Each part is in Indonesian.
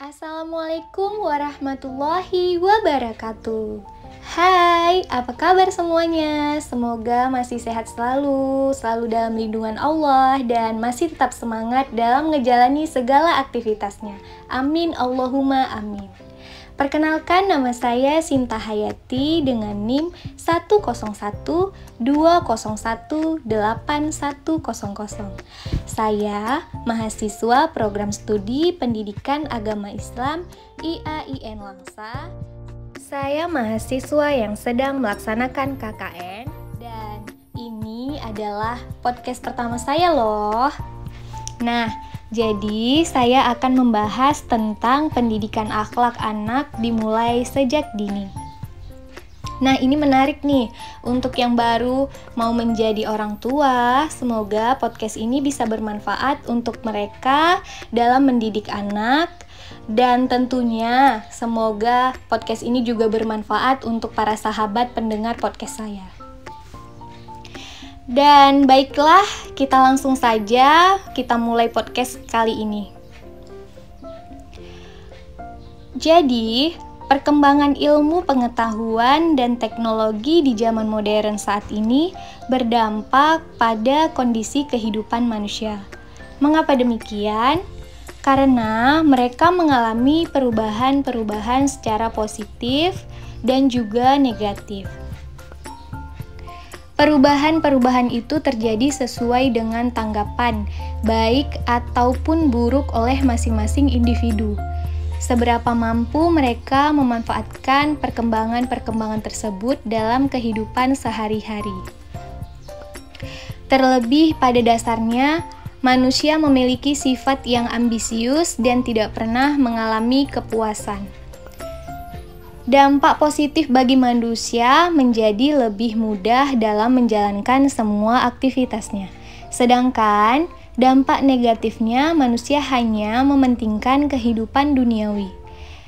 Assalamualaikum warahmatullahi wabarakatuh. Hai, apa kabar semuanya? Semoga masih sehat selalu dalam lindungan Allah, dan masih tetap semangat dalam ngejalani segala aktivitasnya. Amin, Allahumma amin. Perkenalkan, nama saya Sinta Hayati dengan NIM 101201810. Saya mahasiswa Program Studi Pendidikan Agama Islam IAIN Langsa. Saya mahasiswa yang sedang melaksanakan KKN, dan ini adalah podcast pertama saya loh. Nah, jadi saya akan membahas tentang pendidikan akhlak anak dimulai sejak dini. Nah, ini menarik nih untuk yang baru mau menjadi orang tua. Semoga podcast ini bisa bermanfaat untuk mereka dalam mendidik anak, dan tentunya semoga podcast ini juga bermanfaat untuk para sahabat pendengar podcast saya. Dan baiklah, kita langsung saja kita mulai podcast kali ini. Jadi, perkembangan ilmu pengetahuan dan teknologi di zaman modern saat ini berdampak pada kondisi kehidupan manusia. Mengapa demikian? Karena mereka mengalami perubahan-perubahan secara positif dan juga negatif. Perubahan-perubahan itu terjadi sesuai dengan tanggapan, baik ataupun buruk oleh masing-masing individu. Seberapa mampu mereka memanfaatkan perkembangan-perkembangan tersebut dalam kehidupan sehari-hari. Terlebih pada dasarnya, manusia memiliki sifat yang ambisius dan tidak pernah mengalami kepuasan. Dampak positif bagi manusia menjadi lebih mudah dalam menjalankan semua aktivitasnya. Sedangkan dampak negatifnya manusia hanya mementingkan kehidupan duniawi.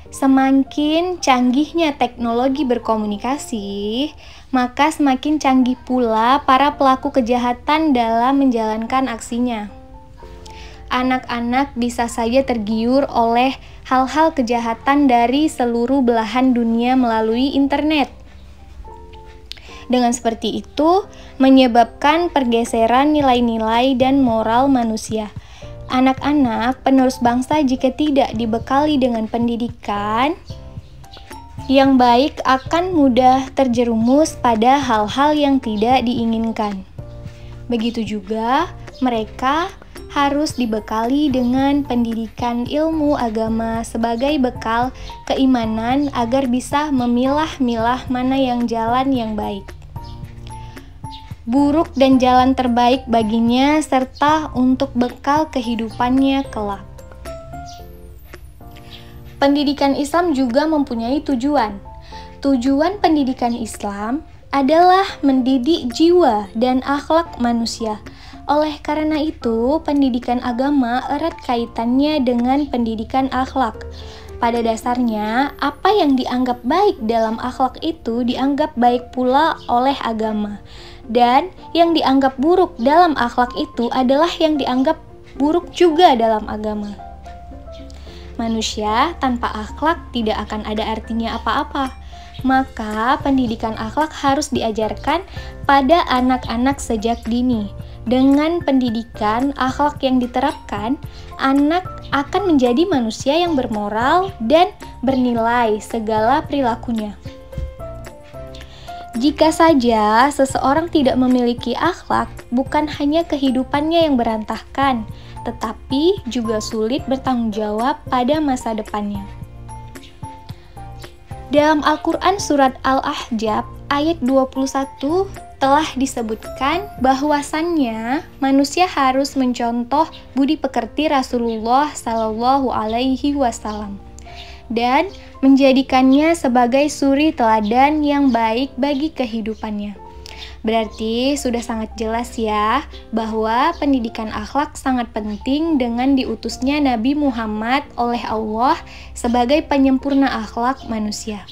Semakin canggihnya teknologi berkomunikasi, maka semakin canggih pula para pelaku kejahatan dalam menjalankan aksinya. Anak-anak bisa saja tergiur oleh hal-hal kejahatan dari seluruh belahan dunia melalui internet. Dengan seperti itu, menyebabkan pergeseran nilai-nilai dan moral manusia. Anak-anak penerus bangsa jika tidak dibekali dengan pendidikan yang baik akan mudah terjerumus pada hal-hal yang tidak diinginkan. Begitu juga mereka harus dibekali dengan pendidikan ilmu agama sebagai bekal keimanan agar bisa memilah-milah mana yang jalan yang baik, buruk dan jalan terbaik baginya, serta untuk bekal kehidupannya kelak. Pendidikan Islam juga mempunyai tujuan. Tujuan pendidikan Islam adalah mendidik jiwa dan akhlak manusia. Oleh karena itu, pendidikan agama erat kaitannya dengan pendidikan akhlak. Pada dasarnya, apa yang dianggap baik dalam akhlak itu dianggap baik pula oleh agama. Dan yang dianggap buruk dalam akhlak itu adalah yang dianggap buruk juga dalam agama. Manusia tanpa akhlak tidak akan ada artinya apa-apa. Maka pendidikan akhlak harus diajarkan pada anak-anak sejak dini. Dengan pendidikan akhlak yang diterapkan, anak akan menjadi manusia yang bermoral dan bernilai segala perilakunya. Jika saja seseorang tidak memiliki akhlak, bukan hanya kehidupannya yang berantakan, tetapi juga sulit bertanggung jawab pada masa depannya. Dalam Al-Quran Surat Al-Ahzab ayat 21 telah disebutkan bahwasannya manusia harus mencontoh budi pekerti Rasulullah Shallallahu Alaihi Wasallam dan menjadikannya sebagai suri teladan yang baik bagi kehidupannya. Berarti sudah sangat jelas ya bahwa pendidikan akhlak sangat penting dengan diutusnya Nabi Muhammad oleh Allah sebagai penyempurna akhlak manusia.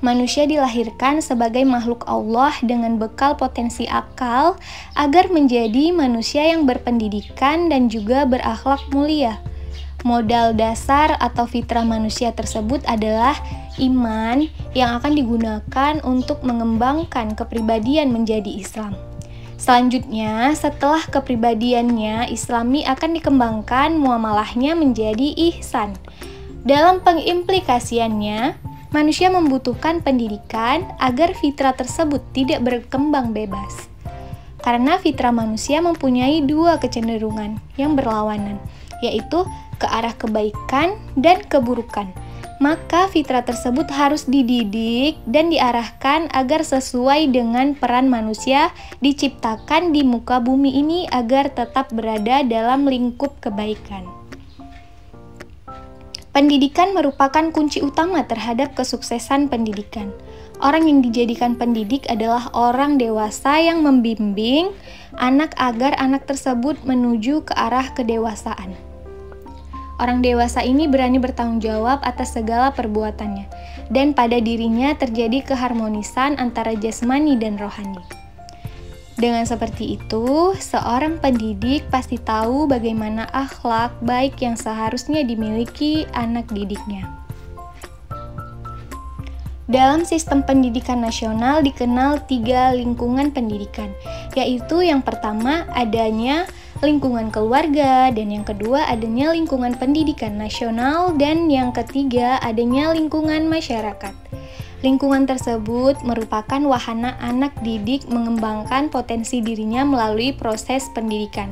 Manusia dilahirkan sebagai makhluk Allah dengan bekal potensi akal agar menjadi manusia yang berpendidikan dan juga berakhlak mulia. Modal dasar atau fitrah manusia tersebut adalah iman yang akan digunakan untuk mengembangkan kepribadian menjadi Islam. Selanjutnya, setelah kepribadiannya Islami akan dikembangkan muamalahnya menjadi ihsan. Dalam pengimplikasiannya, manusia membutuhkan pendidikan agar fitrah tersebut tidak berkembang bebas. Karena fitrah manusia mempunyai dua kecenderungan yang berlawanan, yaitu ke arah kebaikan dan keburukan. Maka fitrah tersebut harus dididik dan diarahkan agar sesuai dengan peran manusia diciptakan di muka bumi ini agar tetap berada dalam lingkup kebaikan. Pendidikan merupakan kunci utama terhadap kesuksesan pendidikan. Orang yang dijadikan pendidik adalah orang dewasa yang membimbing anak agar anak tersebut menuju ke arah kedewasaan. Orang dewasa ini berani bertanggung jawab atas segala perbuatannya, dan pada dirinya terjadi keharmonisan antara jasmani dan rohani. Dengan seperti itu, seorang pendidik pasti tahu bagaimana akhlak baik yang seharusnya dimiliki anak didiknya. Dalam sistem pendidikan nasional dikenal 3 lingkungan pendidikan, yaitu yang pertama adanya lingkungan keluarga, dan yang kedua adanya lingkungan pendidikan nasional, dan yang ketiga adanya lingkungan masyarakat. Lingkungan tersebut merupakan wahana anak didik mengembangkan potensi dirinya melalui proses pendidikan.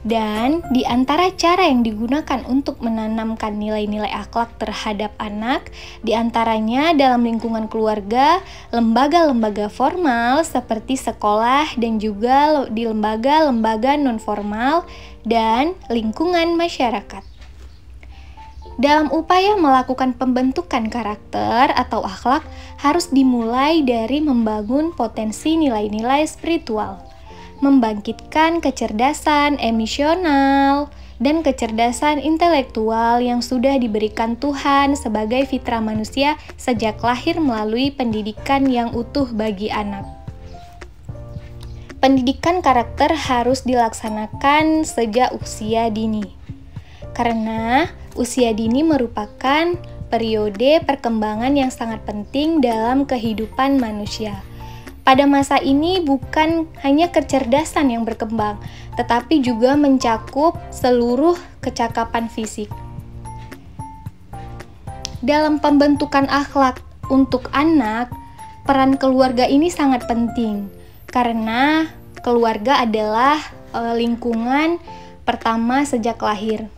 Dan di antara cara yang digunakan untuk menanamkan nilai-nilai akhlak terhadap anak, di antaranya dalam lingkungan keluarga, lembaga-lembaga formal seperti sekolah, dan juga di lembaga-lembaga non-formal, dan lingkungan masyarakat. Dalam upaya melakukan pembentukan karakter atau akhlak, harus dimulai dari membangun potensi nilai-nilai spiritual, membangkitkan kecerdasan emosional dan kecerdasan intelektual yang sudah diberikan Tuhan sebagai fitrah manusia sejak lahir melalui pendidikan yang utuh bagi anak. Pendidikan karakter harus dilaksanakan sejak usia dini, karena usia dini merupakan periode perkembangan yang sangat penting dalam kehidupan manusia. Pada masa ini bukan hanya kecerdasan yang berkembang, tetapi juga mencakup seluruh kecakapan fisik. Dalam pembentukan akhlak untuk anak, peran keluarga ini sangat penting, karena keluarga adalah lingkungan pertama sejak lahir.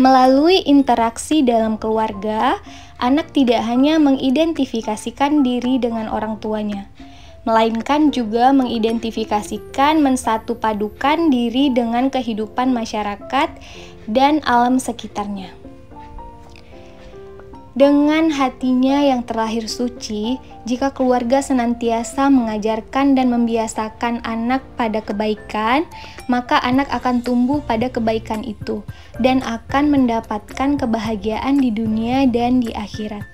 Melalui interaksi dalam keluarga, anak tidak hanya mengidentifikasikan diri dengan orang tuanya, melainkan juga mengidentifikasikan mensatupadukan diri dengan kehidupan masyarakat dan alam sekitarnya. Dengan hatinya yang terlahir suci, jika keluarga senantiasa mengajarkan dan membiasakan anak pada kebaikan, maka anak akan tumbuh pada kebaikan itu dan akan mendapatkan kebahagiaan di dunia dan di akhirat.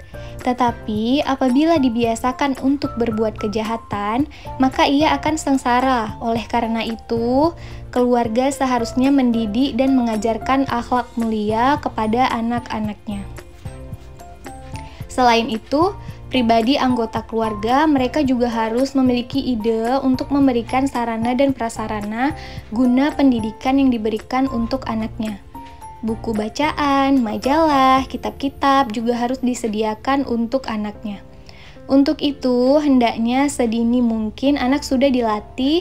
Tetapi apabila dibiasakan untuk berbuat kejahatan, maka ia akan sengsara. Oleh karena itu, keluarga seharusnya mendidik dan mengajarkan akhlak mulia kepada anak-anaknya. Selain itu, pribadi anggota keluarga mereka juga harus memiliki ide untuk memberikan sarana dan prasarana guna pendidikan yang diberikan untuk anaknya. Buku bacaan, majalah, kitab-kitab juga harus disediakan untuk anaknya. Untuk itu, hendaknya sedini mungkin anak sudah dilatih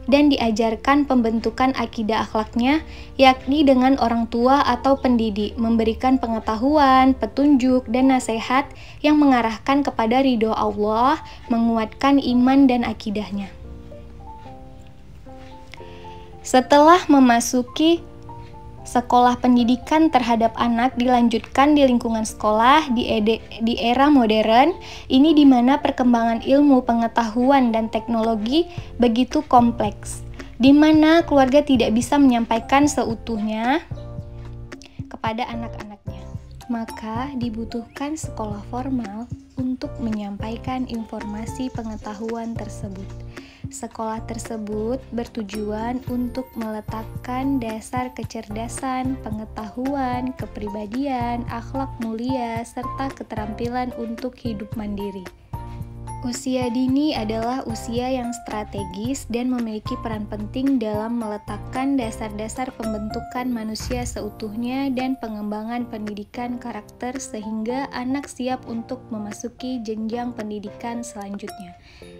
dan diajarkan pembentukan akidah akhlaknya, yakni dengan orang tua atau pendidik, memberikan pengetahuan, petunjuk, dan nasihat yang mengarahkan kepada ridho Allah, menguatkan iman dan akidahnya. Setelah memasuki sekolah, pendidikan terhadap anak dilanjutkan di lingkungan sekolah di era modern ini, di mana perkembangan ilmu, pengetahuan, dan teknologi begitu kompleks, di mana keluarga tidak bisa menyampaikan seutuhnya kepada anak-anaknya. Maka dibutuhkan sekolah formal untuk menyampaikan informasi pengetahuan tersebut. Sekolah tersebut bertujuan untuk meletakkan dasar kecerdasan, pengetahuan, kepribadian, akhlak mulia, serta keterampilan untuk hidup mandiri. Usia dini adalah usia yang strategis dan memiliki peran penting dalam meletakkan dasar-dasar pembentukan manusia seutuhnya dan pengembangan pendidikan karakter sehingga anak siap untuk memasuki jenjang pendidikan selanjutnya.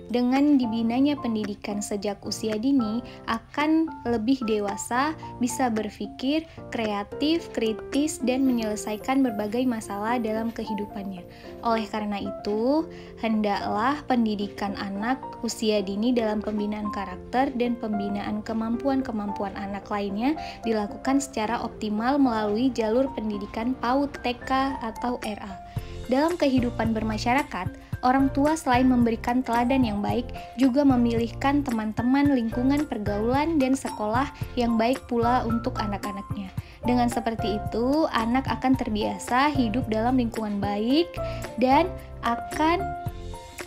Dengan dibinanya pendidikan sejak usia dini, akan lebih dewasa, bisa berpikir, kreatif, kritis, dan menyelesaikan berbagai masalah dalam kehidupannya. Oleh karena itu, hendaklah pendidikan anak usia dini dalam pembinaan karakter dan pembinaan kemampuan-kemampuan anak lainnya dilakukan secara optimal melalui jalur pendidikan PAUD, TK, atau RA. Dalam kehidupan bermasyarakat, orang tua selain memberikan teladan yang baik, juga memilihkan teman-teman, lingkungan pergaulan, dan sekolah yang baik pula untuk anak-anaknya. Dengan seperti itu, anak akan terbiasa hidup dalam lingkungan baik dan akan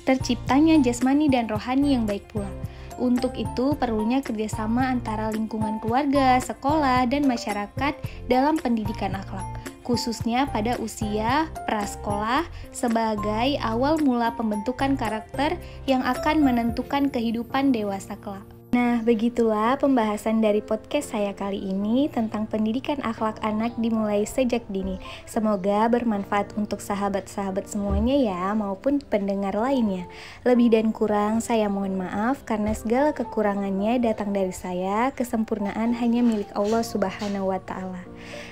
terciptanya jasmani dan rohani yang baik pula. Untuk itu, perlunya kerjasama antara lingkungan keluarga, sekolah, dan masyarakat dalam pendidikan akhlak, khususnya pada usia prasekolah sebagai awal mula pembentukan karakter yang akan menentukan kehidupan dewasa kelak. Nah, begitulah pembahasan dari podcast saya kali ini tentang pendidikan akhlak anak dimulai sejak dini. Semoga bermanfaat untuk sahabat-sahabat semuanya ya, maupun pendengar lainnya. Lebih dan kurang saya mohon maaf karena segala kekurangannya datang dari saya, kesempurnaan hanya milik Allah Subhanahu wa Ta'ala.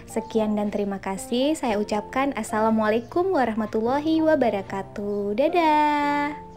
Sekian dan terima kasih. Saya ucapkan Assalamualaikum warahmatullahi wabarakatuh. Dadah.